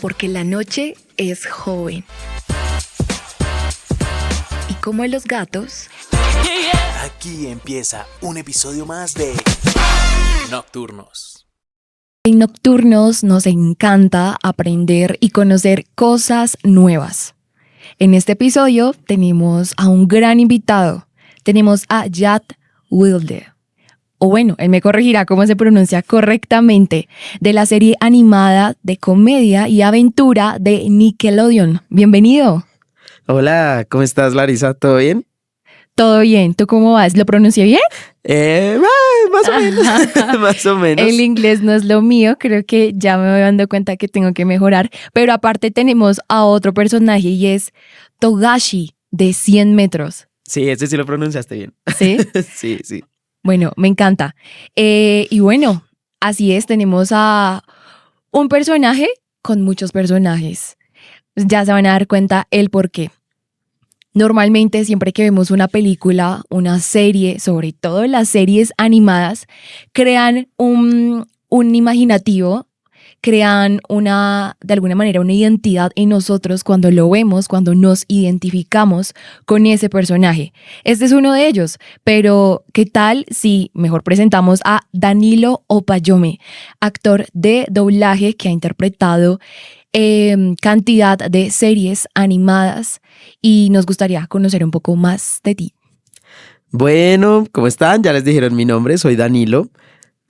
porque la noche es joven. Y como los gatos, aquí empieza un episodio más de Nocturnos. en Nocturnos nos encanta aprender y conocer cosas nuevas. En este episodio tenemos a un gran invitado. Tenemos a Jad Wilde. O bueno, él me corregirá cómo se pronuncia correctamente, de la serie animada de comedia y aventura de Nickelodeon. Bienvenido. Hola, ¿cómo estás, Larisa? ¿Todo bien? Todo bien, ¿tú cómo vas? ¿Lo pronuncié bien? Más o menos, más o menos. El inglés no es lo mío, creo que ya me voy dando cuenta que tengo que mejorar. Pero aparte tenemos a otro personaje y es Togashi, de 100 metros. Sí, ese sí lo pronunciaste bien. ¿Sí? Sí. Bueno, me encanta. Y bueno, así es, tenemos a un personaje con muchos personajes. Ya se van a dar cuenta el por qué. Normalmente, siempre que vemos una película, una serie, sobre todo las series animadas, crean un imaginativo, crean de alguna manera una identidad en nosotros cuando lo vemos, cuando nos identificamos con ese personaje. Este es uno de ellos, pero ¿qué tal si mejor presentamos a Danilo Opayome, actor de doblaje que ha interpretado cantidad de series animadas y nos gustaría conocer un poco más de ti? Bueno, ¿cómo están? Ya les dijeron mi nombre, soy Danilo.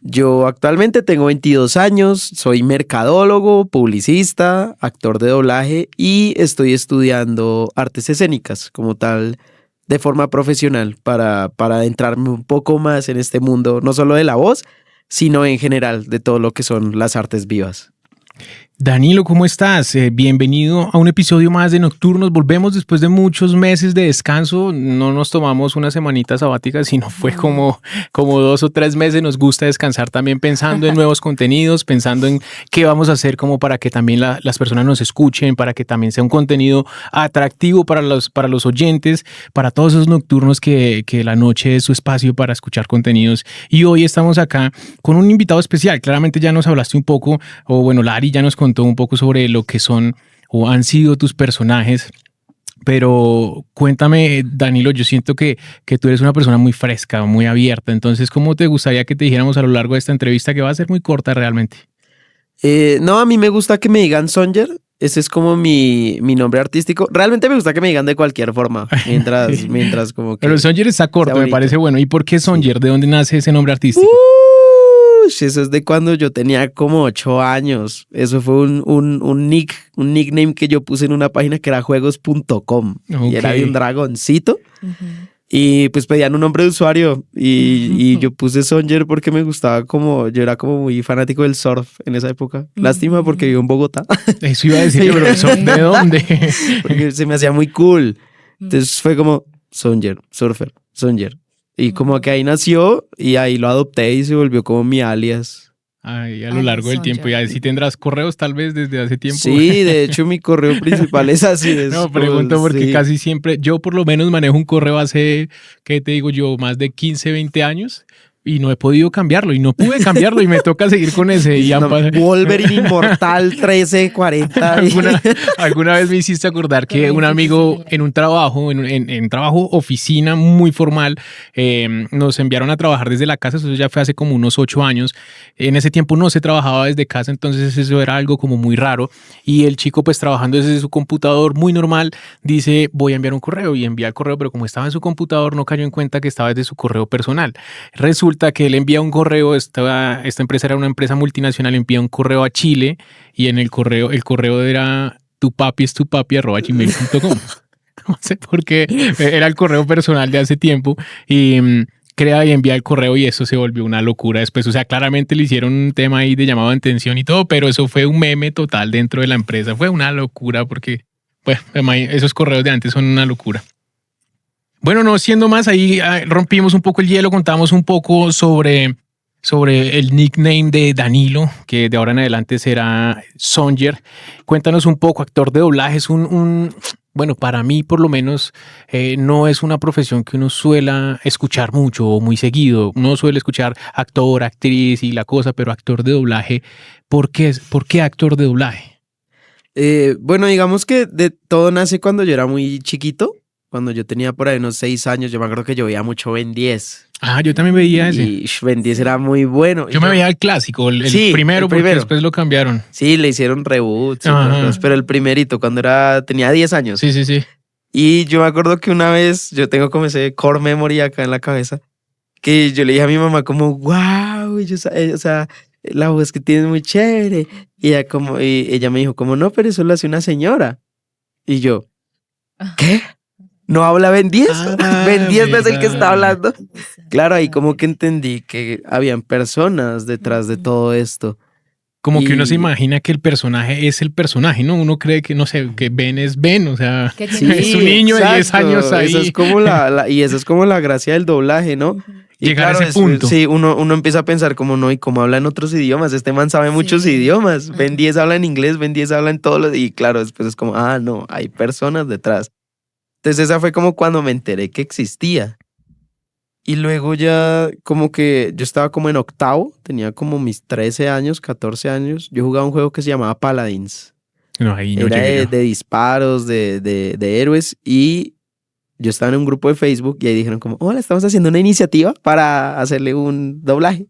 Yo actualmente tengo 22 años, soy mercadólogo, publicista, actor de doblaje y estoy estudiando artes escénicas como tal de forma profesional para adentrarme un poco más en este mundo, no solo de la voz, sino en general de todo lo que son las artes vivas. Danilo, ¿cómo estás? Bienvenido a un episodio más de Nocturnos. Volvemos después de muchos meses de descanso. No nos tomamos una semanita sabática, sino fue como 2 o 3 meses. Nos gusta descansar también pensando en nuevos contenidos, pensando en qué vamos a hacer como para que también las personas nos escuchen, para que también sea un contenido atractivo para los oyentes, para todos esos nocturnos que la noche es su espacio para escuchar contenidos. Y hoy estamos acá con un invitado especial. Claramente ya nos hablaste un poco, o bueno, Lari ya nos contó un poco sobre lo que son o han sido tus personajes, pero cuéntame, Danilo, yo siento que tú eres una persona muy fresca, muy abierta, entonces, ¿cómo te gustaría que te dijéramos a lo largo de esta entrevista, que va a ser muy corta realmente? No, a mí me gusta que me digan Songer, ese es como mi nombre artístico. Realmente me gusta que me digan de cualquier forma, mientras como que... Pero Songer está corto, me parece bueno. ¿Y por qué Songer? ¿De dónde nace ese nombre artístico? Eso es de cuando yo tenía como 8 años. Eso fue un nickname que yo puse en una página que era juegos.com. Okay. Y era de un dragoncito. Uh-huh. Y pues pedían un nombre de usuario. Y yo puse Songer porque me gustaba yo era como muy fanático del surf en esa época. Lástima porque vivo en Bogotá. Eso iba a decir, pero ¿el surf de dónde? Porque se me hacía muy cool. Entonces fue como Songer, surfer, Songer. Y como que ahí nació y ahí lo adopté y se volvió como mi alias. Ay, a lo largo del tiempo. Y así tendrás correos tal vez desde hace tiempo. Sí, de hecho mi correo principal es así. No, pregunto porque casi siempre, yo por lo menos manejo un correo hace, ¿qué te digo yo? Más de 15, 20 años. Y no he podido cambiarlo y no pude cambiarlo y me toca seguir con ese. Y Wolverine Inmortal 1340. ¿Alguna vez me hiciste acordar que un amigo en un trabajo, en trabajo oficina muy formal, nos enviaron a trabajar desde la casa? Eso ya fue hace como unos 8 años. En ese tiempo no se trabajaba desde casa, entonces eso era algo como muy raro. Y el chico, pues trabajando desde su computador muy normal, dice, voy a enviar un correo, y envía el correo, pero como estaba en su computador no cayó en cuenta que estaba desde su correo personal. Resulta que él envía un correo, esta empresa era una empresa multinacional, envía un correo a Chile y en el correo era tupapi@gmail.com. No sé por qué, era el correo personal de hace tiempo y crea y envía el correo y eso se volvió una locura después. O sea, claramente le hicieron un tema ahí de llamado de atención y todo, pero eso fue un meme total dentro de la empresa. Fue una locura porque, pues, esos correos de antes son una locura. Bueno, no siendo más, ahí rompimos un poco el hielo, contamos un poco sobre el nickname de Danilo, que de ahora en adelante será Songer. Cuéntanos un poco, actor de doblaje, es bueno, para mí por lo menos no es una profesión que uno suela escuchar mucho o muy seguido. Uno suele escuchar actor, actriz y la cosa, pero actor de doblaje, ¿por qué actor de doblaje? Bueno, digamos que de todo nace cuando yo era muy chiquito, cuando yo tenía por ahí unos 6 años, yo me acuerdo que yo veía mucho Ben 10 Ah, yo también veía ese. y Ben 10 era muy bueno. Yo me veía el clásico, el Sí, primero, el porque primero. después lo cambiaron. Sí, le hicieron reboots y Ajá. otras cosas, pero el primerito, cuando tenía 10 años. Sí, sí, sí. Y yo me acuerdo que una vez, yo tengo como ese core memory acá en la cabeza, que yo le dije a mi mamá como, wow, o sea, la voz que tienes es muy chévere. Y ella me dijo como, no, pero eso lo hace una señora. Y yo, ¿qué? ¿No habla Ben 10? Ah, Ben 10 no es el que está verdad. hablando. Claro, ahí como que entendí que habían personas detrás de todo esto. Como que uno se Y- imagina que el personaje es el personaje, ¿no? Uno cree que, no sé, que Ben es Ben, o sea, Que Sí, tiene- es un niño de 10 exacto. años ahí. Esa es como y esa es como la gracia del doblaje, ¿no? Y Llegar a claro, ese punto. sí, uno empieza a pensar como no, y cómo habla en otros idiomas. Este man sabe muchos Sí. idiomas. Ben 10 habla en inglés, Ben 10 habla en todos los. Y claro, después es como, ah, no, hay personas detrás. Entonces esa fue como cuando me enteré que existía. Y luego ya como que yo estaba como en octavo, tenía como mis 13 años, 14 años. Yo jugaba un juego que se llamaba Paladins. No, ahí no Era llegué yo. de disparos, de héroes. Y yo estaba en un grupo de Facebook y ahí dijeron como, hola, estamos haciendo una iniciativa para hacerle un doblaje.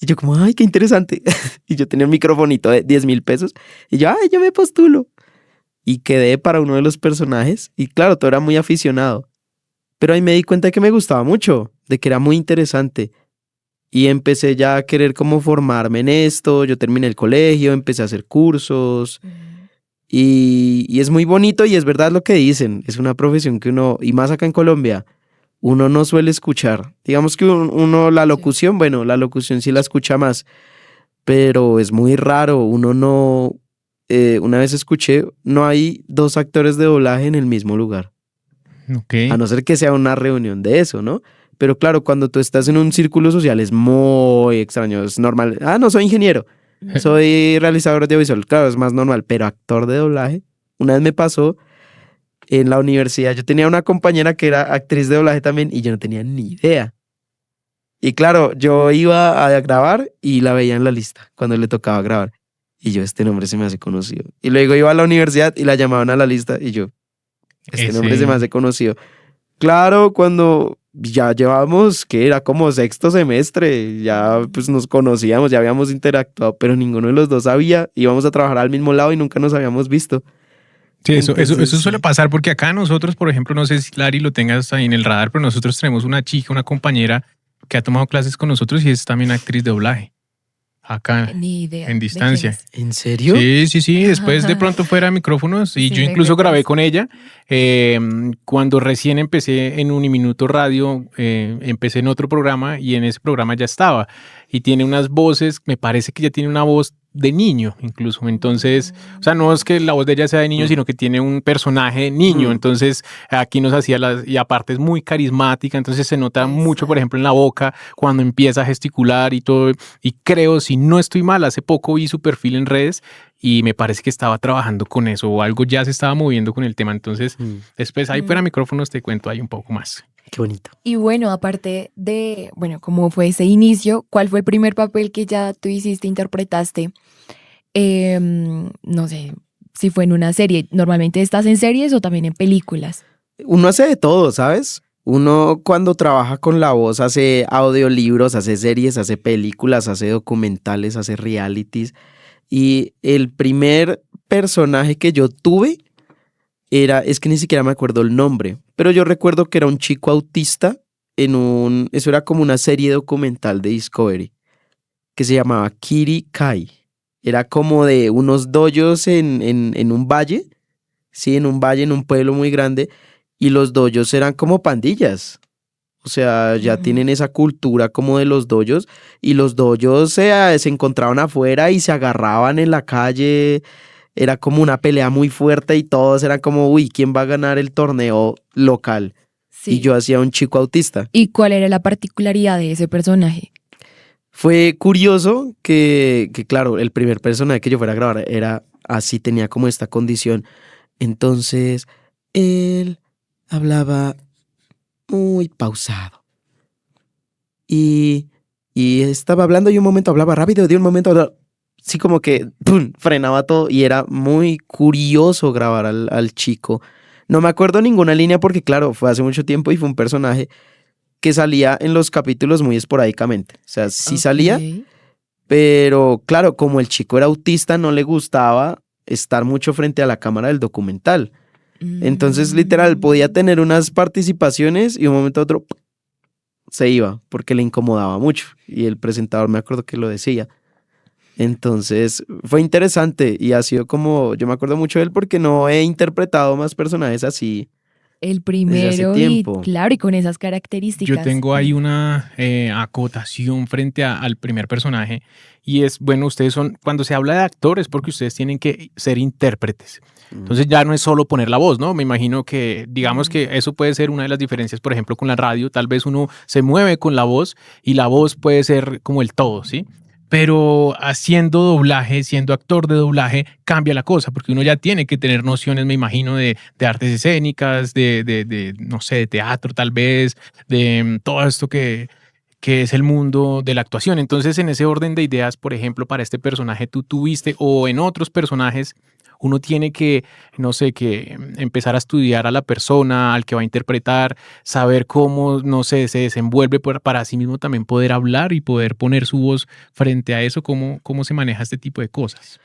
Y yo como, ay, qué interesante. Y yo tenía un microfonito de 10,000 pesos. Y yo, ay, yo me postulo. Y quedé para uno de los personajes. Y claro, todo era muy aficionado. Pero ahí me di cuenta de que me gustaba mucho, de que era muy interesante. Y empecé ya a querer como formarme en esto. Yo terminé el colegio, empecé a hacer cursos. Y es muy bonito y es verdad lo que dicen. Es una profesión que uno, y más acá en Colombia, uno no suele escuchar. Digamos que uno, la locución, bueno, la locución sí la escucha más, pero es muy raro. Uno no, una vez escuché, no hay dos actores de doblaje en el mismo lugar. Ok. A no ser que sea una reunión de eso, ¿no? Pero claro, cuando tú estás en un círculo social es muy extraño, es normal. Ah, no, soy ingeniero, soy realizador de audiovisual, claro, es más normal, pero actor de doblaje, una vez me pasó en la universidad, yo tenía una compañera que era actriz de doblaje también y yo no tenía ni idea. Y claro, yo iba a grabar y la veía en la lista cuando le tocaba grabar. Y yo, este nombre se me hace conocido. Y luego iba a la universidad y la llamaban a la lista y yo, este nombre se me hace conocido. Claro, cuando ya llevábamos, que era como sexto semestre, ya pues nos conocíamos, ya habíamos interactuado, pero ninguno de los dos sabía, íbamos a trabajar al mismo lado y nunca nos habíamos visto. Sí, eso Entonces, suele pasar porque acá nosotros, por ejemplo, no sé si Lari lo tengas ahí en el radar, pero nosotros tenemos una chica, una compañera que ha tomado clases con nosotros y es también actriz de doblaje. Acá, Ni idea. en de distancia. quién es. ¿En serio? Sí, sí, sí. Después de pronto fuera micrófonos y Sí, yo me incluso grabé recuerdo. con ella. Cuando recién empecé en Uniminuto Radio, empecé en otro programa y en ese programa ya estaba. Y tiene unas voces, me parece que ya tiene una voz de niño incluso. Entonces, o sea, no es que la voz de ella sea de niño, sino que tiene un personaje de niño. Mm. Entonces, aquí nos hacía y aparte es muy carismática, entonces se nota mucho, por ejemplo, en la boca cuando empieza a gesticular y todo. Y creo, si no estoy mal, hace poco vi su perfil en redes y me parece que estaba trabajando con eso o algo ya se estaba moviendo con el tema. Entonces, después ahí fuera micrófonos te cuento ahí un poco más. Qué bonito. Y bueno, aparte de, bueno, cómo fue ese inicio, ¿cuál fue el primer papel que ya tú hiciste, interpretaste? No sé si fue en una serie. ¿Normalmente estás en series o también en películas? Uno hace de todo, ¿sabes? Uno cuando trabaja con la voz hace audiolibros, hace series, hace películas, hace documentales, hace realities. Y el primer personaje que yo tuve es que ni siquiera me acuerdo el nombre, pero yo recuerdo que era un chico autista eso era como una serie documental de Discovery que se llamaba Kiri Kai. Era como de unos dojos en un valle, sí, en un valle, en un pueblo muy grande, y los dojos eran como pandillas. O sea, ya tienen esa cultura como de los dojos, y los dojos se encontraban afuera y se agarraban en la calle. Era como una pelea muy fuerte y todos eran como, uy, ¿quién va a ganar el torneo local? Sí. Y yo hacía un chico autista. ¿Y cuál era la particularidad de ese personaje? Fue curioso que, claro, el primer personaje que yo fuera a grabar era así, tenía como esta condición. Entonces, él hablaba muy pausado. Y estaba hablando y un momento hablaba rápido, de un momento hablaba sí, como que ¡pum! Frenaba todo y era muy curioso grabar al chico. No me acuerdo ninguna línea porque, claro, fue hace mucho tiempo y fue un personaje que salía en los capítulos muy esporádicamente. O sea, sí salía, Ok. pero claro, como el chico era autista, no le gustaba estar mucho frente a la cámara del documental. Entonces, literal, podía Mm. tener unas participaciones y un momento a otro se iba porque le incomodaba mucho. Y el presentador me acuerdo que lo decía. Entonces, fue interesante y ha sido como, yo me acuerdo mucho de él porque no he interpretado más personajes así El desde hace primero y tiempo. claro, y con esas Yo características. tengo ahí una acotación frente al primer personaje y es, bueno, ustedes son, cuando se habla de actores, porque ustedes tienen que ser intérpretes. Entonces ya no es solo poner la voz, ¿no? Me imagino que, digamos Mm. que eso puede ser una de las diferencias, por ejemplo, con la radio. Tal vez uno se mueve con la voz y la voz puede ser como el todo, ¿sí? Pero haciendo doblaje, siendo actor de doblaje, cambia la cosa, porque uno ya tiene que tener nociones, me imagino, de artes escénicas, no sé, de teatro tal vez, de todo esto que es el mundo de la actuación. Entonces, en ese orden de ideas, por ejemplo, para este personaje tú tuviste o en otros personajes, uno tiene que, no sé, que empezar a estudiar a la persona, al que va a interpretar, saber cómo, no sé, se desenvuelve para sí mismo también poder hablar y poder poner su voz frente a eso, cómo se maneja este tipo de cosas.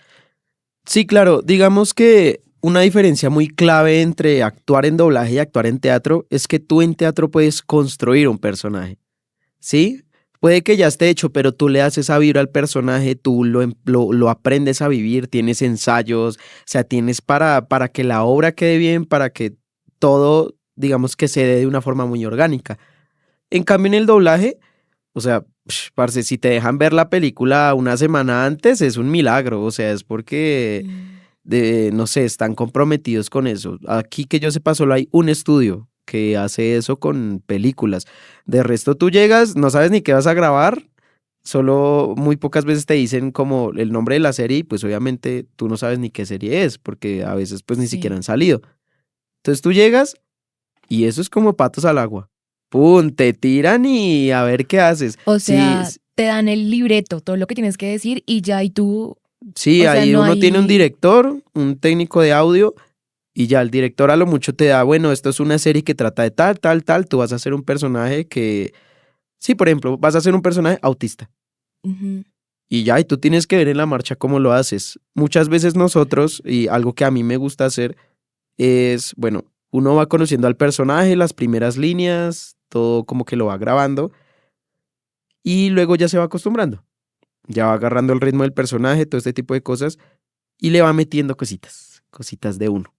Sí, claro, digamos que una diferencia muy clave entre actuar en doblaje y actuar en teatro es que tú en teatro puedes construir un personaje, ¿sí? Puede que ya esté hecho, pero tú le haces a vivir al personaje, tú lo aprendes a vivir, tienes ensayos, o sea, tienes para que la obra quede bien, para que todo, digamos que se dé de una forma muy orgánica. En cambio, en el doblaje, o sea, parce, si te dejan ver la película una semana antes, es un milagro, o sea, es porque Mm. no sé, están comprometidos con eso. Aquí que yo sepa, solo hay un estudio que hace eso con películas. De resto, tú llegas, no sabes ni qué vas a grabar, solo muy pocas veces te dicen como el nombre de la serie y pues obviamente tú no sabes ni qué serie es, porque a veces pues ni siquiera Sí. han salido. Entonces tú llegas y eso es como patos al agua. ¡Pum! Te tiran y a ver qué haces. O Sí, sea, te dan el libreto, todo lo que tienes que decir y ya, y tú, sí, o sea, ahí no uno tiene un hay... director, un técnico de audio. Y ya el director a lo mucho te da, bueno, esto es una serie que trata de tal, tal, tal, tú vas a ser un personaje que, sí, por ejemplo, vas a ser un personaje autista. Ujú. Y ya, y tú tienes que ver en la marcha cómo lo haces. Muchas veces nosotros, y algo que a mí me gusta hacer, es, bueno, uno va conociendo al personaje, las primeras líneas, todo como que lo va grabando, y luego ya se va acostumbrando. Ya va agarrando el ritmo del personaje, todo este tipo de cosas, y le va metiendo cositas, cositas de uno.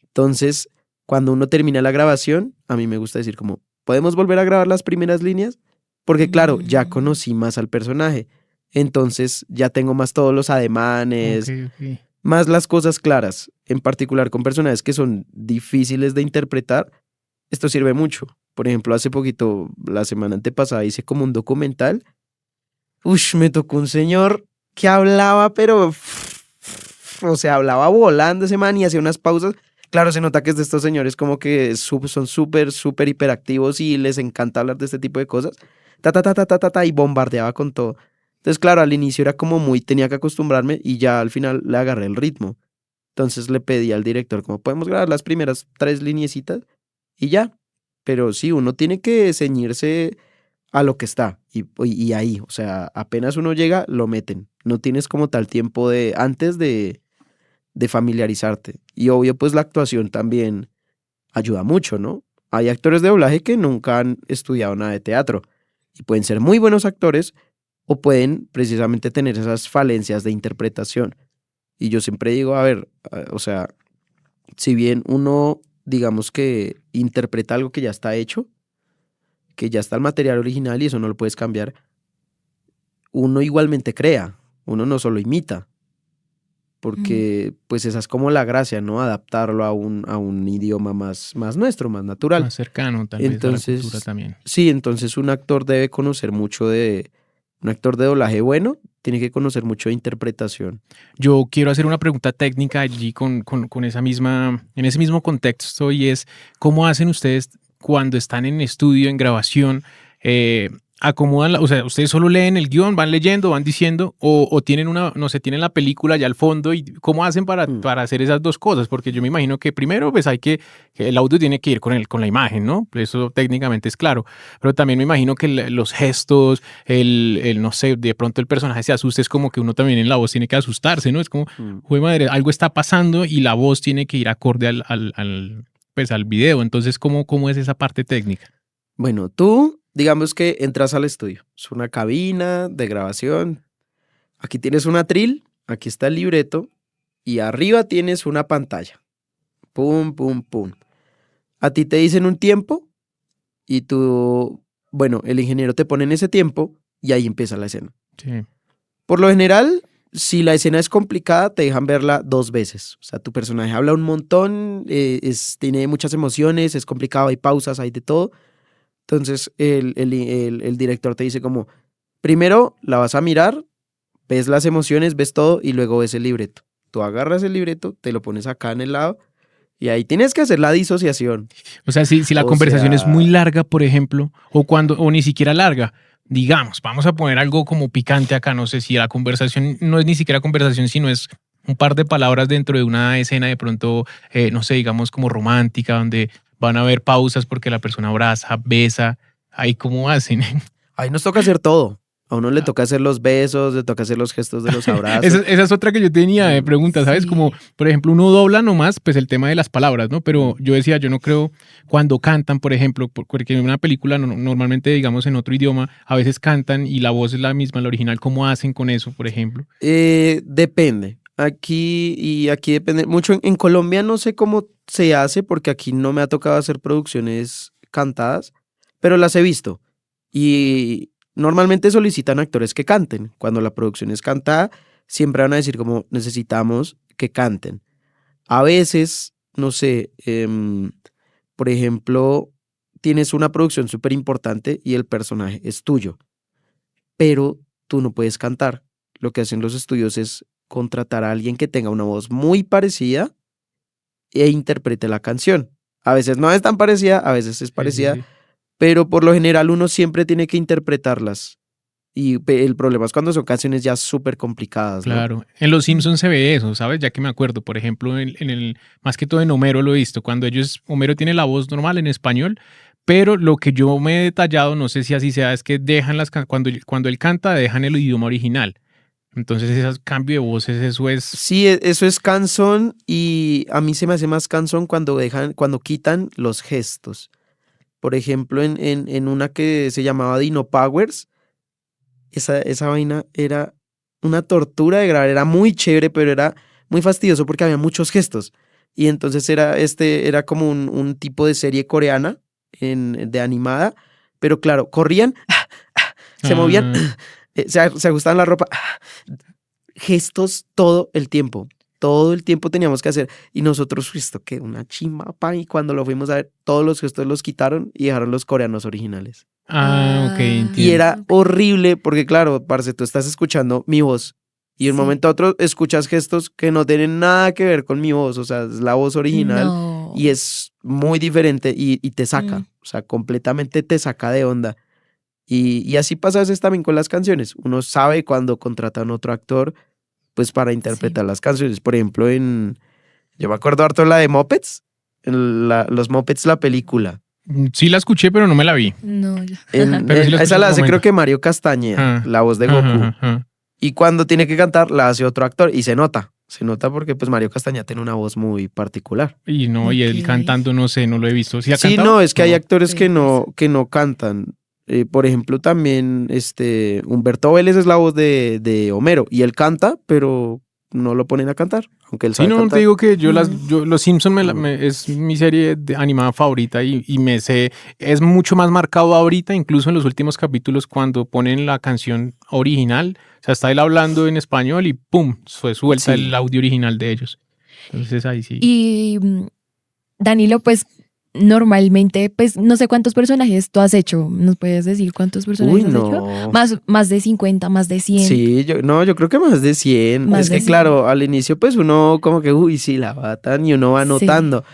Entonces, cuando uno termina la grabación, a mí me gusta decir como, ¿podemos volver a grabar las primeras líneas? Porque claro, ya Mm. conocí más al personaje. Entonces ya tengo más todos los Ok, ademanes, ok. más las cosas claras, en particular con personajes que son difíciles de interpretar. Esto sirve mucho. Por ejemplo, hace poquito, la semana antepasada, hice como un documental. Ush, me tocó un señor que hablaba, pero o sea, hablaba volando ese man y hacía unas pausas. Claro, se nota que es de estos señores como que son súper, súper hiperactivos y les encanta hablar de este tipo de cosas. Ta, ta, ta, ta, ta, ta, ta, y bombardeaba con todo. Entonces, claro, al inicio era como muy, tenía que acostumbrarme y ya al final le agarré el ritmo. Entonces le pedí al director, como podemos grabar las primeras 3 lineecitas y ya. Pero sí, uno tiene que ceñirse a lo que está y ahí, o sea, apenas uno llega, lo meten. No tienes como tal tiempo antes de familiarizarte. Y obvio, pues la actuación también ayuda mucho, ¿no? Hay actores de doblaje que nunca han estudiado nada de teatro y pueden ser muy buenos actores o pueden precisamente tener esas falencias de interpretación. Y yo siempre digo, a ver, o sea, si bien uno, digamos que interpreta algo que ya está hecho, que ya está el material original y eso no lo puedes cambiar, uno igualmente crea, uno no solo imita, Mm. porque pues esa es como la gracia, ¿no? Adaptarlo a un idioma más nuestro, más natural. Más cercano tal vez a la cultura Entonces, también. sí, entonces un actor debe conocer mucho un actor de doblaje bueno, tiene que conocer mucho de interpretación. Yo quiero hacer una pregunta técnica allí con esa misma, en ese mismo contexto y es, ¿cómo hacen ustedes cuando están en estudio, en grabación, eh, acomodan, o sea, ustedes solo leen el guión, van leyendo, van diciendo, o tienen no sé, tienen la película ya al fondo, y ¿cómo hacen para hacer esas dos cosas? Porque yo me imagino que primero, pues que el audio tiene que ir con la imagen, ¿no? Eso técnicamente es claro, pero también me imagino que los gestos, no sé, de pronto el personaje se asusta, es como que uno también en la voz tiene que asustarse, ¿no? Es como, jue madre, algo está pasando y la voz tiene que ir acorde al video. Entonces, ¿cómo es esa parte técnica? Bueno, tú, digamos que entras al estudio. Es una cabina de grabación. Aquí tienes un atril, aquí está el libreto y arriba tienes una pantalla. Pum, pum, pum. A ti te dicen un tiempo y tú, bueno, el ingeniero te pone en ese tiempo y ahí empieza la escena. Sí. Por lo general, si la escena es complicada, te dejan verla 2 veces. O sea, tu personaje habla un montón, tiene muchas emociones, es complicado, hay pausas, hay de todo. Entonces el director te dice como, primero la vas a mirar, ves las emociones, ves todo y luego ves el libreto. Tú agarras el libreto, te lo pones acá en el lado y ahí tienes que hacer la disociación. O sea, si la conversación es muy larga, por ejemplo, o ni siquiera larga, digamos, vamos a poner algo como picante acá, no sé, si la conversación no es ni siquiera conversación, sino es un par de palabras dentro de una escena de pronto, no sé, digamos como romántica, donde van a haber pausas porque la persona abraza, besa, ahí cómo hacen. Ahí nos toca hacer todo. A uno le toca hacer los besos, le toca hacer los gestos de los abrazos. Esa es otra que yo tenía de preguntas, ¿sabes? Sí. Como, por ejemplo, uno dobla nomás, pues el tema de las palabras, ¿no? Pero yo decía, yo no creo cuando cantan, por ejemplo, porque en una película normalmente, digamos, en otro idioma, a veces cantan y la voz es la misma, la original. ¿Cómo hacen con eso, por ejemplo? Depende. Aquí depende mucho. En Colombia no sé cómo se hace porque aquí no me ha tocado hacer producciones cantadas, pero las he visto. Y normalmente solicitan actores que canten. Cuando la producción es cantada, siempre van a decir como necesitamos que canten. A veces, no sé, por ejemplo, tienes una producción súper importante y el personaje es tuyo, pero tú no puedes cantar. Lo que hacen los estudios es contratar a alguien que tenga una voz muy parecida e interprete la canción. A veces no es tan parecida, a veces es parecida, Sí. pero por lo general uno siempre tiene que interpretarlas. Y el problema es cuando son canciones ya súper complicadas, ¿no? Claro, en Los Simpsons se ve eso, ¿sabes? Ya que me acuerdo, por ejemplo, más que todo en Homero lo he visto, cuando Homero tiene la voz normal en español, pero lo que yo me he detallado, no sé si así sea, es que dejan cuando él canta, dejan el idioma original. Entonces ese cambio de voces, eso es... Sí, eso es cansón y a mí se me hace más cansón cuando quitan los gestos. Por ejemplo, en una que se llamaba Dino Powers, esa vaina era una tortura de grabar, era muy chévere, pero era muy fastidioso porque había muchos gestos. Y entonces era como un tipo de serie coreana de animada, pero claro, corrían, se movían, se ajustaban la ropa, gestos todo el tiempo. Todo el tiempo teníamos que hacer. Y nosotros, esto que una chimba, pa. Y cuando lo fuimos a ver, todos los gestos los quitaron y dejaron los coreanos originales. ok, entiendo. Y era horrible porque, claro, parce, tú estás escuchando mi voz y de un Sí. momento a otro escuchas gestos que no tienen nada que ver con mi voz. O sea, es la voz original No. y es muy diferente y te saca. Mm. O sea, completamente te saca de onda. Y así pasa a veces también con las canciones. Uno sabe cuando contratan otro actor pues para interpretar las canciones. Por ejemplo, yo me acuerdo harto la de Muppets, los Muppets, la película. Sí la escuché, pero no me la vi. No, ya. Pero sí la escuché Esa en la un hace momento. creo que Mario Castañeda, la voz de Goku. Ajá. Y cuando tiene que cantar, la hace otro actor y se nota porque pues Mario Castañeda tiene una voz muy particular. Y no, y él Ok. cantando, no sé, no lo he visto. ¿Sí ha Sí, cantado? no, es que hay actores Sí, que no cantan. Por ejemplo, también Humberto Vélez es la voz de Homero y él canta, pero no lo ponen a cantar, aunque él Sí, sabe no, cantar. te digo que yo Mm. Los Simpsons es mi serie animada favorita y me sé, es mucho más marcado ahorita, incluso en los últimos capítulos cuando ponen la canción original, o sea, está él hablando en español y ¡pum! Suelta Sí. el audio original de ellos. Entonces ahí sí. Y Danilo, pues normalmente, pues no sé cuántos personajes tú has hecho. ¿Nos puedes decir cuántos personajes Uy, has hecho? no. Más de 50, más de 100. Sí, yo creo que más de 100. Más Es de que 100. claro, al inicio pues uno como que, uy, sí, la batan y uno va Sí. anotando.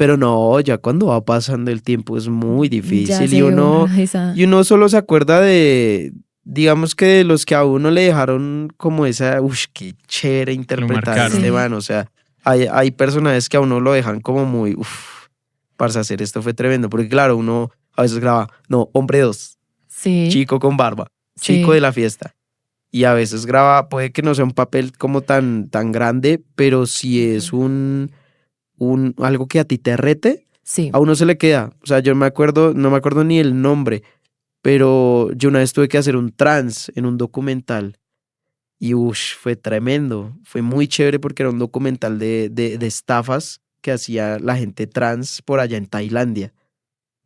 Pero no, ya cuando va pasando el tiempo es muy Ya difícil sé, esa... y uno solo se acuerda de, digamos que de los que a uno le dejaron como esa, uff, qué chévere interpretar a marcaron. este Sí. man. O sea, hay personajes que a uno lo dejan como muy, uff, para hacer esto fue tremendo. Porque claro, uno a veces graba, no, hombre 2, Sí, chico con barba, sí. chico de la fiesta. Y a veces graba, puede que no sea un papel como tan grande, pero si es algo que a ti te rete, Sí. a uno se le queda. O sea, yo me acuerdo, no me acuerdo ni el nombre, pero yo una vez tuve que hacer un trans en un documental y fue tremendo. Fue muy chévere porque era un documental de estafas que hacía la gente trans por allá en Tailandia.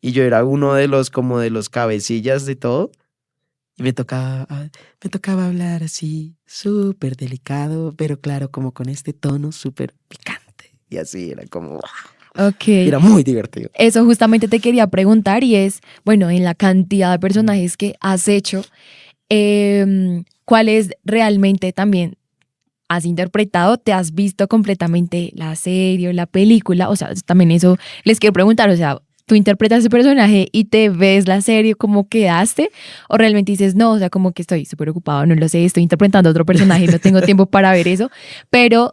Y yo era uno de los, como de los cabecillas de todo. Y me tocaba hablar así, súper delicado, pero claro, como con este tono súper picante. Y así era como, Ok. era muy divertido. Eso justamente te quería preguntar y es, bueno, en la cantidad de personajes que has hecho, ¿cuáles realmente también has interpretado? ¿Te has visto completamente la serie o la película? O sea, también eso les quiero preguntar, o sea, ¿tú interpretas ese personaje y te ves la serie como quedaste? ¿O realmente dices, no, o sea, como que estoy súper ocupado, no lo sé, estoy interpretando a otro personaje y no tengo tiempo para ver eso? Pero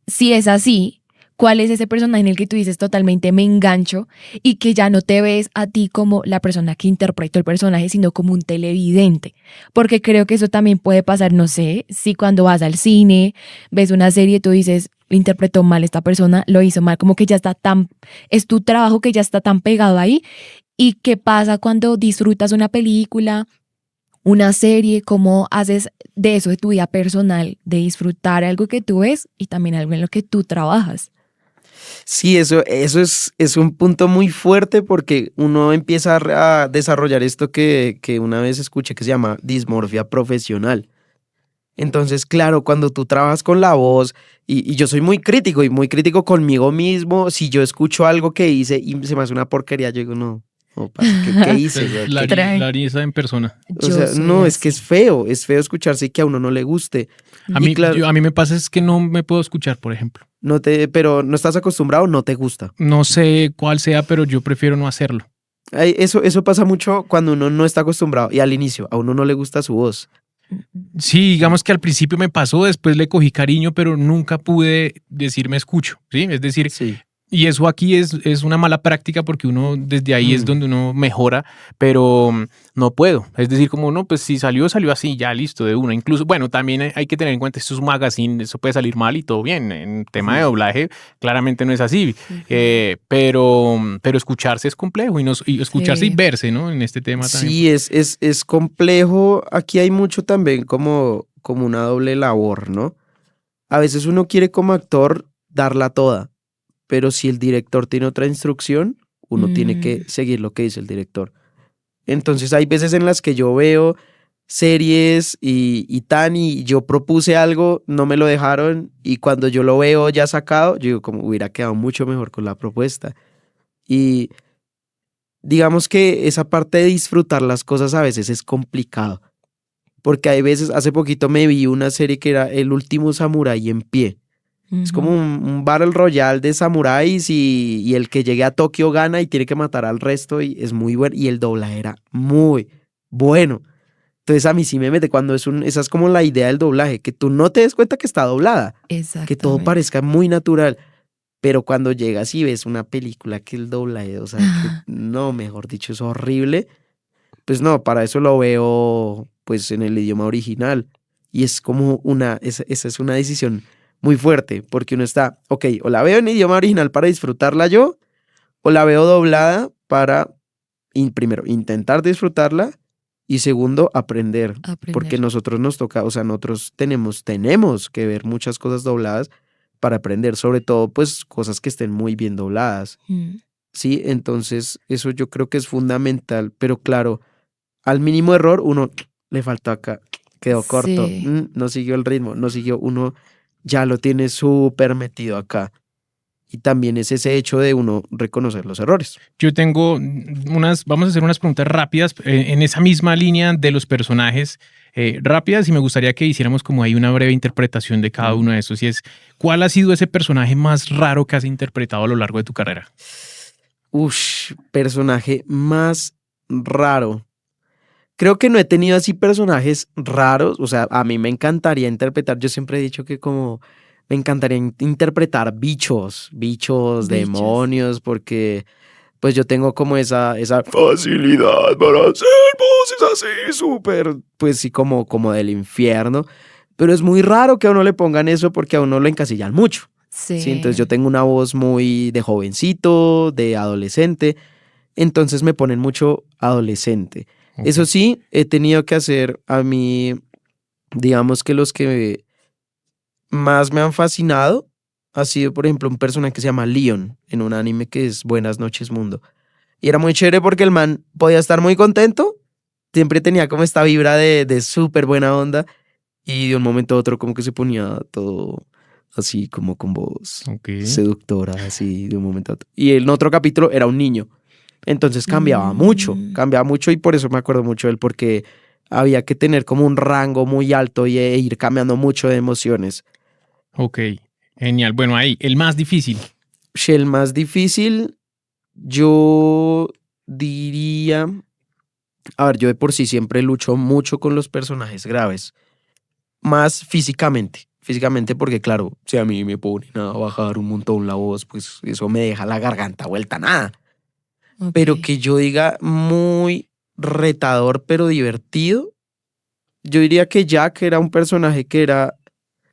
si es así, ¿cuál es ese personaje en el que tú dices totalmente me engancho y que ya no te ves a ti como la persona que interpretó el personaje, sino como un televidente? Porque creo que eso también puede pasar, no sé, si cuando vas al cine, ves una serie, tú dices, interpretó mal esta persona, lo hizo mal, como que ya está tan, es tu trabajo que ya está tan pegado ahí. ¿Y qué pasa cuando disfrutas una película, una serie? ¿Cómo haces de eso de tu vida personal, de disfrutar algo que tú ves y también algo en lo que tú trabajas? Sí, eso es un punto muy fuerte porque uno empieza a desarrollar esto que una vez escuché que se llama dismorfia profesional. Entonces, claro, cuando tú trabajas con la voz, y yo soy muy crítico y muy crítico conmigo mismo, si yo escucho algo que hice y se me hace una porquería, yo digo, no, parce, ¿qué hice? O sea, Trae. Larisa en persona. o Yo sea, soy no, es que así. es feo escucharse y que a uno no le guste. A Y mí, claro, a mí me pasa es que no me puedo escuchar, por ejemplo. pero no estás acostumbrado, no te gusta. No sé cuál sea, pero yo prefiero no hacerlo. Eso pasa mucho cuando uno no está acostumbrado y al inicio a uno no le gusta su voz. Sí, digamos que al principio me pasó, después le cogí cariño, pero nunca pude decir me escucho, ¿sí? Es decir, Sí. y eso aquí es una mala práctica porque uno desde ahí es Mm. donde uno mejora, pero no puedo. Es decir, como no, pues si salió, salió así, ya listo, de una. Incluso, bueno, también hay que tener en cuenta, esto es un magazine, eso puede salir mal y todo bien. En tema de doblaje, claramente no es así, pero escucharse es complejo y escucharse y Sí. verse, ¿no? En este tema también. Sí, es complejo. Aquí hay mucho también como una doble labor, ¿no? A veces uno quiere como actor darla toda, pero si el director tiene otra instrucción, uno tiene que seguir lo que dice el director. Entonces hay veces en las que yo veo series y yo propuse algo, no me lo dejaron y cuando yo lo veo ya sacado, yo digo como hubiera quedado mucho mejor con la propuesta. Y digamos que esa parte de disfrutar las cosas a veces es complicado, porque hay veces, hace poquito me vi una serie que era El último samurái en pie. Es como un battle royale de samuráis y el que llegue a Tokio gana y tiene que matar al resto y es muy bueno. Y el doblaje era muy bueno. Entonces a mí sí me mete cuando esa es como la idea del doblaje, que tú no te des cuenta que está doblada, que todo Exactamente. parezca muy natural. Pero cuando llegas y ves una película que el doblaje, o sea, que no, mejor dicho, es horrible, pues no, para eso lo veo pues en el idioma original. Y es como esa es una decisión muy fuerte, porque uno está, ok, o la veo en idioma original para disfrutarla yo, o la veo doblada para, primero, intentar disfrutarla, y segundo, aprender. Porque nosotros nos toca, o sea, nosotros tenemos que ver muchas cosas dobladas para aprender, sobre todo pues cosas que estén muy bien dobladas. Sí, entonces eso yo creo que es fundamental, pero claro, al mínimo error uno le faltó acá, quedó corto, Sí. no siguió el ritmo, no siguió, uno ya lo tiene súper metido acá. Y también es ese hecho de uno reconocer los errores. Yo tengo vamos a hacer unas preguntas rápidas en esa misma línea de los personajes. rápidas y me gustaría que hiciéramos como ahí una breve interpretación de cada uno de esos. Y es, ¿cuál ha sido ese personaje más raro que has interpretado a lo largo de tu carrera? Personaje más raro. Creo que no he tenido así personajes raros. O sea, a mí me encantaría interpretar. Yo siempre he dicho que como me encantaría interpretar bichos, demonios, porque pues yo tengo como esa facilidad para hacer voces así súper, pues sí, como del infierno. Pero es muy raro que a uno le pongan eso porque a uno lo encasillan mucho. Sí. Sí, entonces yo tengo una voz muy de jovencito, de adolescente. Entonces me ponen mucho adolescente. Okay. Eso sí, he tenido que hacer a mí, digamos que los que más me han fascinado ha sido, por ejemplo, un personaje que se llama Leon en un anime que es Buenas noches, mundo. Y era muy chévere porque el man podía estar muy contento, siempre tenía como esta vibra de súper buena onda y de un momento a otro como que se ponía todo así como con voz seductora, así de un momento a otro. Y en otro capítulo era un niño. Entonces cambiaba mucho y por eso me acuerdo mucho de él, porque había que tener como un rango muy alto y ir cambiando mucho de emociones. Ok, genial. Bueno, ahí, el más difícil. El más difícil, yo diría... A ver, yo de por sí siempre lucho mucho con los personajes graves. Más físicamente porque claro, si a mí me ponen a bajar un montón la voz, pues eso me deja la garganta vuelta a nada. Okay. Pero que yo diga muy retador pero divertido, yo diría que Jack era un personaje que era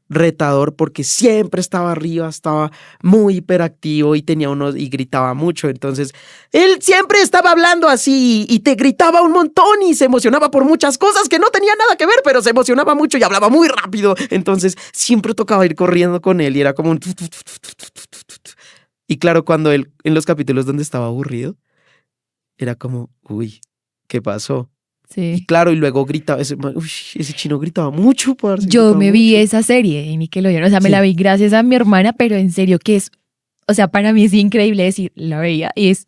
retador porque siempre estaba arriba, estaba muy hiperactivo y gritaba mucho. Entonces él siempre estaba hablando así y te gritaba un montón y se emocionaba por muchas cosas que no tenían nada que ver, pero se emocionaba mucho y hablaba muy rápido. Entonces siempre tocaba ir corriendo con él y era como un... Y claro, cuando él en los capítulos donde estaba aburrido era como, uy, ¿qué pasó? Sí. Y claro, y luego gritaba, ese chino gritaba mucho, parce. Yo me vi esa serie en Nickelodeon, o sea, me la vi gracias a mi hermana, pero en serio que es, o sea, para mí es increíble decir, la veía y es,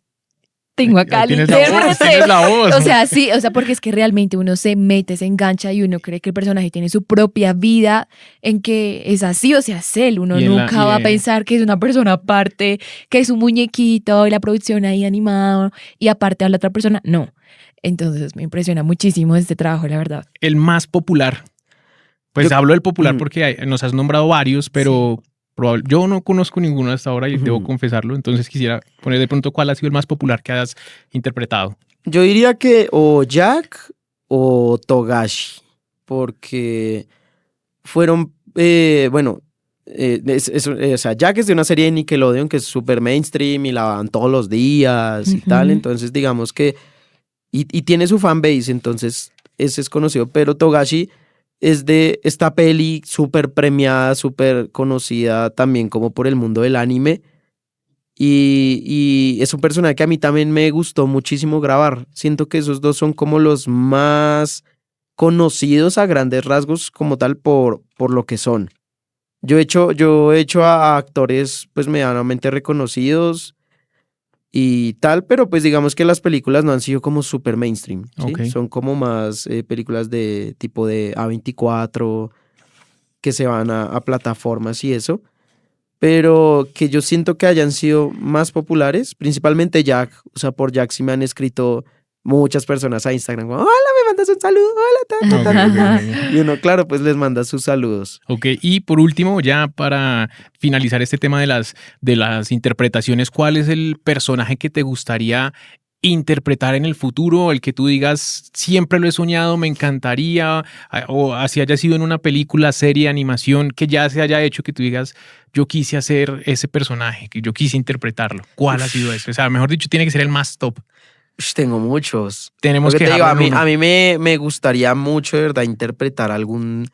tengo acá tienes la voz. O sea, sí, o sea, porque es que realmente uno se mete, se engancha y uno cree que el personaje tiene su propia vida en que es así, o sea, es él. Uno nunca va a pensar que es una persona aparte, que es un muñequito y la producción ahí animado y aparte a la otra persona, no. Entonces me impresiona muchísimo este trabajo, la verdad. El más popular. Pues hablo del popular porque nos has nombrado varios, pero yo no conozco ninguno hasta ahora y debo confesarlo. Entonces quisiera poner de pronto cuál ha sido el más popular que has interpretado. Yo diría que o Jack o Togashi, porque fueron, o sea, Jack es de una serie de Nickelodeon que es súper mainstream y la dan todos los días y tal. Entonces digamos que y tiene su fanbase, entonces ese es conocido, pero Togashi es de esta peli súper premiada, súper conocida también como por el mundo del anime y es un personaje que a mí también me gustó muchísimo grabar. Siento que esos dos son como los más conocidos a grandes rasgos como tal por lo que son. Yo he hecho a actores pues medianamente reconocidos y tal, pero pues digamos que las películas no han sido como súper mainstream, ¿sí? Okay. Son como más películas de tipo de A24 que se van a plataformas y eso, pero que yo siento que hayan sido más populares, principalmente Jack. O sea, por Jack sí me han escrito muchas personas a Instagram, hola, me mandas un saludo, hola, y uno, claro, pues les manda sus saludos. Ok, y por último, ya para finalizar este tema de las interpretaciones, ¿cuál es el personaje que te gustaría interpretar en el futuro? El que tú digas, siempre lo he soñado, me encantaría, o así haya sido en una película, serie, animación, que ya se haya hecho, que tú digas, yo quise hacer ese personaje, que yo quise interpretarlo. ¿Cuál ha sido ese? O sea, mejor dicho, tiene que ser el más top. Tengo muchos. Tenemos que digo, a mí me gustaría mucho, de verdad, interpretar algún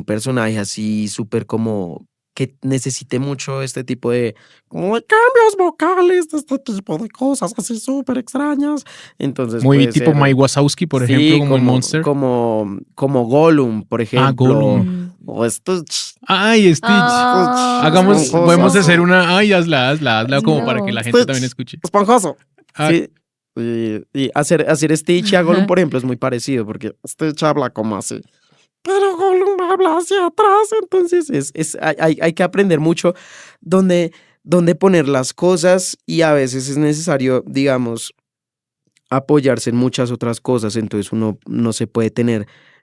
personaje así súper como que necesite mucho este tipo de como cambios vocales, de este tipo de cosas así súper extrañas. Entonces muy tipo Mike Wazowski, por ejemplo, como el Monster. Como Gollum, por ejemplo. Gollum. O Stitch. Ay, Stitch. Podemos hacer una. Ay, hazla como para que la gente también escuche. Esponjoso. Sí. Y hacer Stitch y a Gollum, por ejemplo, es muy parecido, porque Stitch habla como así. Pero Gollum habla hacia atrás, entonces hay que aprender mucho dónde poner las cosas y a veces es necesario, digamos, apoyarse en muchas otras cosas, entonces uno no se puede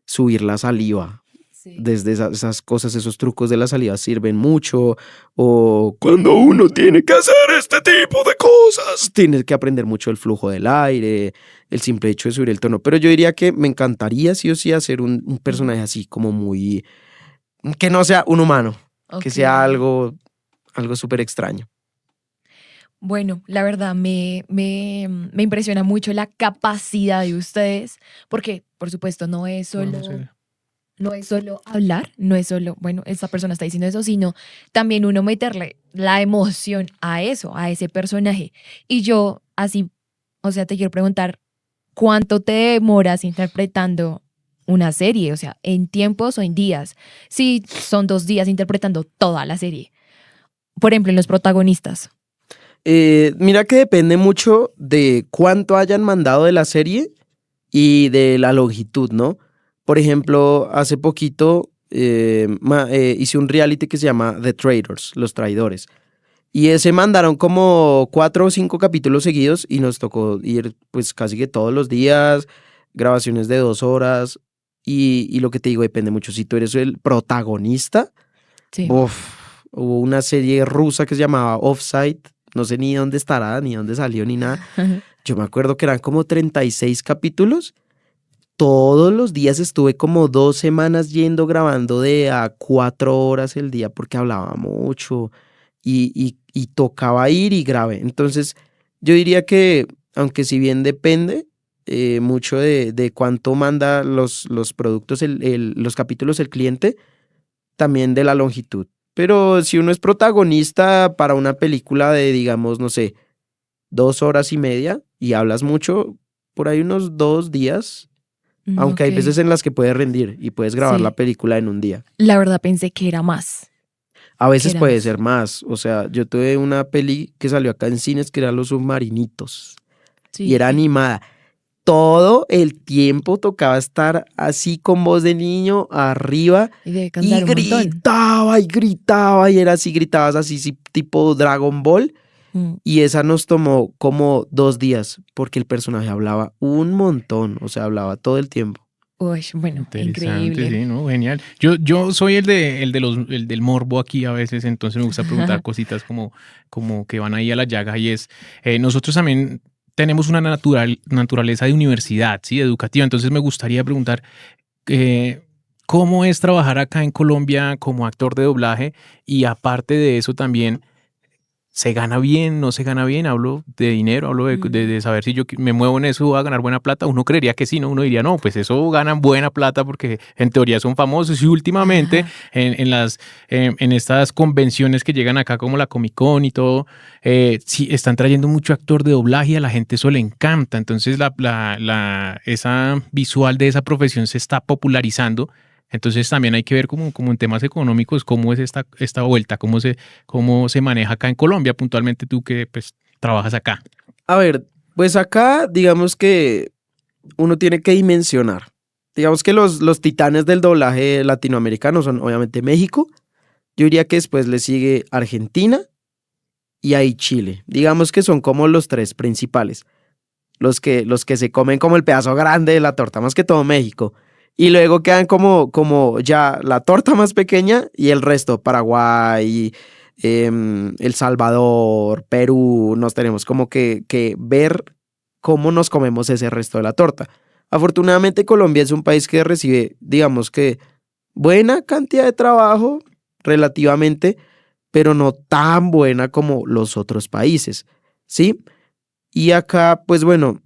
subir la saliva. Sí. Desde esas cosas, esos trucos de la saliva sirven mucho, o cuando uno tiene que hacer este tipo de cosas, tienes que aprender mucho el flujo del aire, el simple hecho de subir el tono, pero yo diría que me encantaría sí o sí hacer un personaje así como muy, que no sea un humano, que Ok. sea algo súper extraño. Bueno, la verdad me impresiona mucho la capacidad de ustedes, porque por supuesto no es solo, Podemos ser- no es solo hablar, no es solo, bueno, esta persona está diciendo eso, sino también uno meterle la emoción a eso, a ese personaje. Y yo así, o sea, te quiero preguntar, ¿cuánto te demoras interpretando una serie? O sea, ¿en tiempos o en días? Si son 2 días interpretando toda la serie. Por ejemplo, en los protagonistas. Mira que depende mucho de cuánto hayan mandado de la serie y de la longitud, ¿no? Por ejemplo, hace poquito hice un reality que se llama The Traitors, Los Traidores. Y ese mandaron como 4 o 5 capítulos seguidos y nos tocó ir pues casi que todos los días, grabaciones de 2 horas. Y lo que te digo, depende mucho. Si tú eres el protagonista, Sí. uf, hubo una serie rusa que se llamaba Offside, no sé ni dónde estará, ni dónde salió, ni nada. Yo me acuerdo que eran como 36 capítulos. Todos los días estuve como 2 semanas yendo grabando de a 4 horas el día porque hablaba mucho y tocaba ir y grabé. Entonces, yo diría que, aunque si bien depende mucho de cuánto manda los productos, los capítulos el cliente, también de la longitud. Pero si uno es protagonista para una película de, digamos, no sé, 2 horas y media y hablas mucho, por ahí unos 2 días, aunque hay Ok. veces en las que puedes rendir y puedes grabar la Sí, película en un día. la verdad pensé que era más. A Que veces era puede más. ser más. O sea, yo tuve una peli que salió acá en cines que era Los Submarinitos y Sí. era animada. Todo el tiempo tocaba estar así con voz de niño arriba Y debe y cansar un montón. gritaba y era así, gritabas así sí, tipo Dragon Ball. Mm. Y esa nos tomó como 2 días porque el personaje hablaba un montón, o sea, hablaba todo el tiempo. Uy, bueno, Interesante, increíble. sí, ¿no? Genial. Yo soy el del morbo aquí a veces, entonces me gusta preguntar cositas como que van ahí a la llaga y es, nosotros también tenemos una naturaleza de universidad, ¿sí? Educativa, entonces me gustaría preguntar, eh, ¿cómo es trabajar acá en Colombia como actor de doblaje? Y aparte de eso también, ¿se gana bien? ¿No se gana bien? Hablo de dinero, hablo de saber si yo me muevo en eso voy a ganar buena plata. Uno creería que sí, ¿no? Uno diría, no, pues eso ganan buena plata porque en teoría son famosos y últimamente en estas convenciones que llegan acá como la Comic Con y todo, sí, están trayendo mucho actor de doblaje y a la gente eso le encanta. Entonces esa visual de esa profesión se está popularizando. Entonces también hay que ver como en temas económicos cómo es esta vuelta, cómo se maneja acá en Colombia, puntualmente tú que pues trabajas acá. A ver, pues acá digamos que uno tiene que dimensionar. Digamos que los titanes del doblaje latinoamericano son obviamente México. Yo diría que después le sigue Argentina y ahí Chile. Digamos que son como los tres principales. Los que se comen como el pedazo grande de la torta, más que todo México. Y luego quedan como ya la torta más pequeña y el resto, Paraguay, El Salvador, Perú, nos tenemos como que ver cómo nos comemos ese resto de la torta. Afortunadamente Colombia es un país que recibe, digamos que, buena cantidad de trabajo relativamente, pero no tan buena como los otros países, ¿sí? Y acá, pues bueno,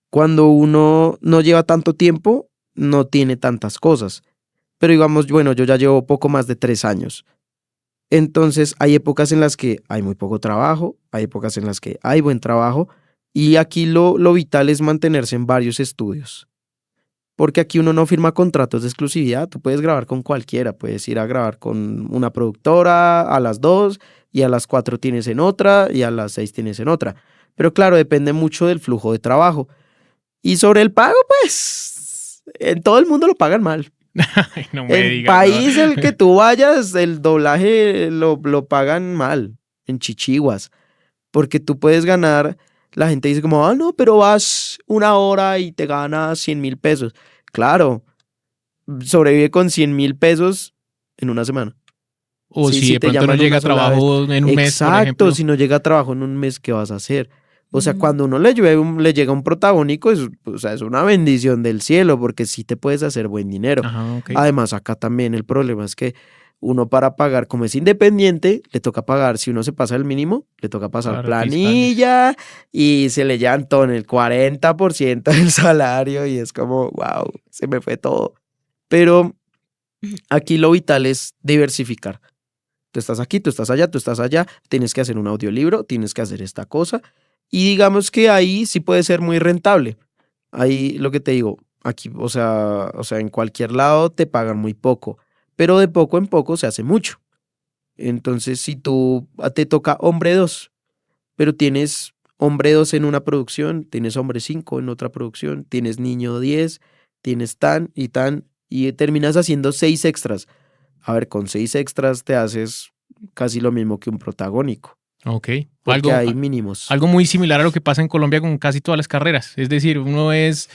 cuando uno no lleva tanto tiempo, no tiene tantas cosas. Pero digamos, bueno, yo ya llevo poco más de 3 años. Entonces hay épocas en las que hay muy poco trabajo, hay épocas en las que hay buen trabajo, y aquí lo vital es mantenerse en varios estudios. Porque aquí uno no firma contratos de exclusividad, tú puedes grabar con cualquiera, puedes ir a grabar con una productora a las 2 y a las 4 tienes en otra y a las 6 tienes en otra. Pero claro, depende mucho del flujo de trabajo. Y sobre el pago, pues, en todo el mundo lo pagan mal. Ay, no me El digas, país no. el que tú vayas, el doblaje lo pagan mal, en chichiguas. Porque tú puedes ganar, la gente dice como, ah, no, pero vas una hora y te ganas 100,000 pesos. Claro, sobrevive con 100,000 pesos en una semana. O Sí, si sí de te pronto no llaman llega una a sola vez. trabajo en un mes, por Exacto, ejemplo. si no llega a trabajo en un mes, ¿qué vas a hacer? O sea, Mm. cuando uno le llega un protagónico, o sea, es una bendición del cielo, porque sí te puedes hacer buen dinero. Ajá, ok. Además, acá también el problema es que uno para pagar, como es independiente, le toca pagar, si uno se pasa el mínimo, le toca pasar Claro, fiscales. planilla y se le llevan todo en el 40% del salario y es como, wow, se me fue todo. Pero aquí lo vital es diversificar. Tú estás aquí, tú estás allá, tienes que hacer un audiolibro, tienes que hacer esta cosa. Y digamos que ahí sí puede ser muy rentable. Ahí lo que te digo, aquí, o sea, en cualquier lado te pagan muy poco, pero de poco en poco se hace mucho. Entonces, si tú te toca hombre 2, pero tienes hombre 2 en una producción, tienes hombre 5 en otra producción, tienes niño 10, tienes tan, y terminas haciendo 6 extras. A ver, con 6 extras te haces casi lo mismo que un protagónico, Ok. porque hay mínimos. Algo muy similar a lo que pasa en Colombia con casi todas las carreras. Es decir, uno es,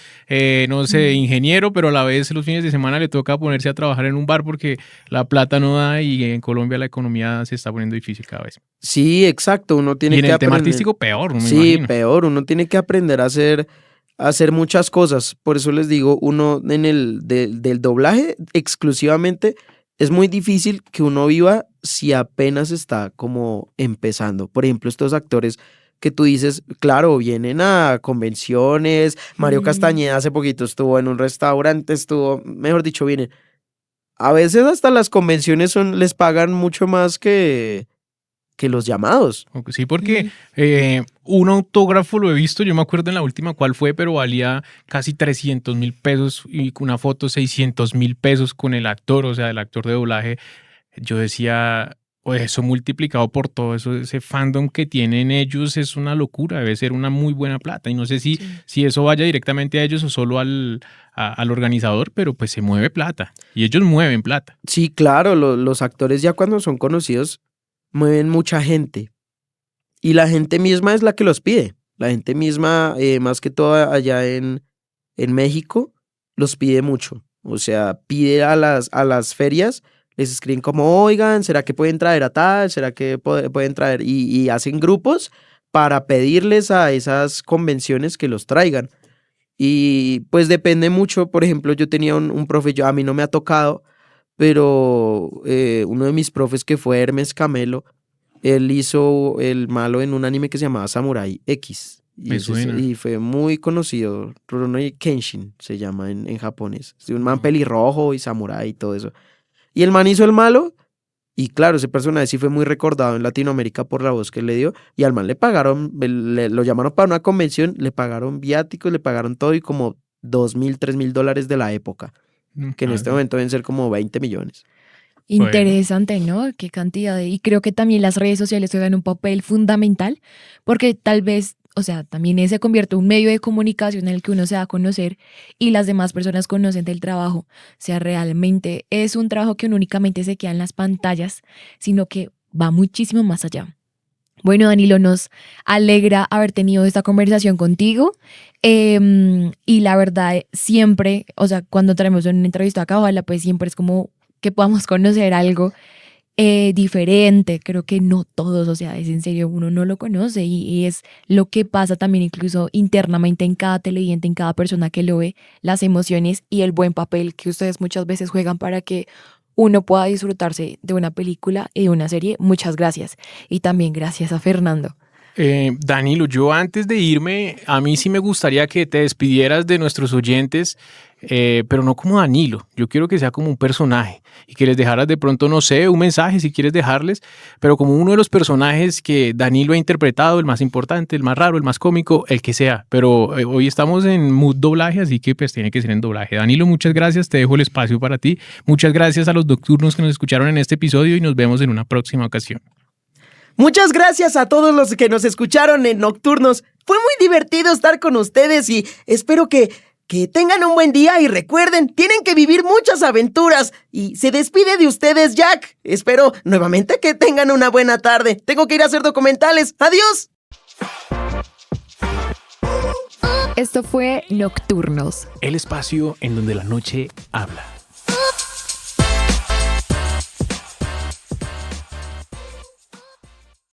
no sé, ingeniero, pero a la vez los fines de semana le toca ponerse a trabajar en un bar porque la plata no da y en Colombia la economía se está poniendo difícil cada vez. Sí, exacto, uno tiene Y en que el tema aprender. artístico peor, me Sí, imagino. peor, uno tiene que aprender a hacer muchas cosas. Por eso les digo, uno en del doblaje exclusivamente es muy difícil que uno viva si apenas está como empezando. Por ejemplo, estos actores que tú dices, claro, vienen a convenciones. Mario Mm. Castañeda hace poquito estuvo en un restaurante, mejor dicho, vienen. A veces hasta las convenciones les pagan mucho más que los llamados. Sí, porque Mm. un autógrafo lo he visto, yo me acuerdo en la última cuál fue, pero valía casi 300,000 pesos y una foto 600,000 pesos con el actor, o sea, el actor de doblaje. Yo decía, pues eso multiplicado por todo eso, ese fandom que tienen ellos es una locura, debe ser una muy buena plata. Y no sé Sí. si eso vaya directamente a ellos o solo al organizador, pero pues se mueve plata y ellos mueven plata. Sí, claro, los actores ya cuando son conocidos mueven mucha gente y la gente misma es la que los pide. La gente misma, más que todo allá en México, los pide mucho. O sea, pide a las ferias, les escriben como, oigan, ¿será que pueden traer a tal? ¿Será que pueden traer? Y hacen grupos para pedirles a esas convenciones que los traigan. Y pues depende mucho. Por ejemplo, yo tenía un profe, a mí no me ha tocado, pero uno de mis profes que fue Hermes Camelo, él hizo el malo en un anime que se llamaba Samurai X. Me suena. Y fue muy conocido. Rurouni Kenshin se llama en japonés. Es de un man pelirrojo y samurái y todo eso. Y el man hizo el malo. Y claro, ese personaje sí fue muy recordado en Latinoamérica por la voz que le dio. Y al man le pagaron, lo llamaron para una convención, le pagaron viáticos, le pagaron todo y como 2,000, 3,000 dólares de la época. Que en este momento deben ser como 20 millones. Interesante, ¿no? Qué cantidad y creo que también las redes sociales juegan un papel fundamental porque tal vez, o sea, también se convierte en un medio de comunicación en el que uno se da a conocer y las demás personas conocen del trabajo. O sea, realmente es un trabajo que no únicamente se queda en las pantallas, sino que va muchísimo más allá. Bueno, Danilo, nos alegra haber tenido esta conversación contigo. Y la verdad, siempre, o sea, cuando traemos una entrevista acá, ojalá pues siempre es como que podamos conocer algo diferente. Creo que no todos, o sea, es en serio, uno no lo conoce y es lo que pasa también incluso internamente en cada televidente, en cada persona que lo ve, las emociones y el buen papel que ustedes muchas veces juegan para que uno pueda disfrutarse de una película y de una serie. Muchas gracias. Y también gracias a Fernando. Danilo, yo antes de irme, a mí sí me gustaría que te despidieras de nuestros oyentes, pero no como Danilo. Yo quiero que sea como un personaje y que les dejaras de pronto, no sé, un mensaje si quieres dejarles, pero como uno de los personajes que Danilo ha interpretado, el más importante, el más raro, el más cómico, el que sea. Pero hoy estamos en mood doblaje, así que pues tiene que ser en doblaje. Danilo, muchas gracias, te dejo el espacio para ti. Muchas gracias a los nocturnos que nos escucharon en este episodio y nos vemos en una próxima ocasión. Muchas gracias a todos los que nos escucharon en Nocturnos. Fue muy divertido estar con ustedes y espero que tengan un buen día y recuerden, tienen que vivir muchas aventuras. Y se despide de ustedes, Jack. Espero nuevamente que tengan una buena tarde. Tengo que ir a hacer documentales. ¡Adiós! Esto fue Nocturnos. El espacio en donde la noche habla.